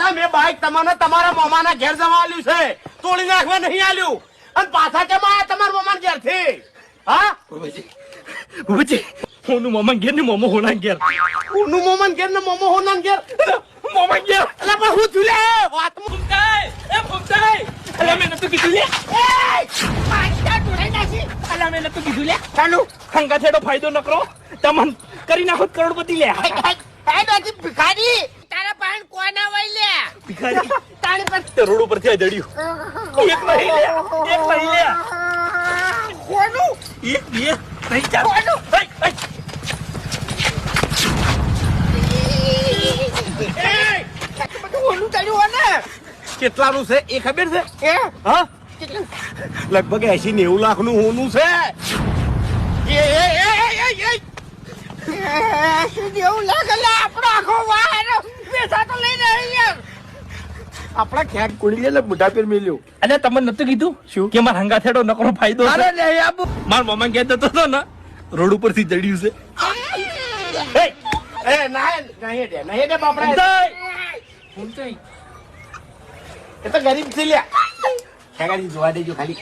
અલા મેં બાઈક તમને તમારા મામાના ઘેર જવા આલ્યું છે, તોડી નાખવા નહીં આલ્યું. અને પાછા કેમ આયા તમારા મામાના ઘેરથી? હા બાબાજી હોનું મામા ઘેર ને મોમો હોના ઘેર. કોનું મોમાન ઘેર ને મોમો હોનાન ઘેર? મામા ઘેર. અલા પણ હું થયું લે વાતમાં? ફૂમતાઈ, એ ફૂમતાઈ. અલા મેં નતું કીધું લે. પાછા તોડાઈ નાખી. અલા મેં નતું કીધું લે. ચાલુ હંગા થેડો ફાયદો ન કરો, તમન કરી નાખો કરોડપતિ લે. ભિખારી તારા પાન કોના વઈ લે ભિખારી તારી પર રોડ ઉપરથી આ જડ્યું. એક નહીં લે, એક નહીં લે. કોનું એક બે નહીં ચાલ. કોનું? બધું ઓલું ચડ્યું ને કેટલાનું છે એ ખબર છે? હા લગભગ 80-90 લાખનું હોનું છે. આપડા ક્યાંક કુડી લે બુઢા પેર મેલ્યો. અને તમને નતું કીધું શું? કે મારા હંગા થેડો નકરો ફાયદો છે? અરે નહીં આબુ મારા મામા ઘેર જતો હતો ને, રોડ ઉપરથી જડ્યું છે. એ નહીં દે બાપડા. ફૂમતાઈ, એ તો ગરીબ છે લ્યા. ખેગાડી જોવા દેજો ખાલી.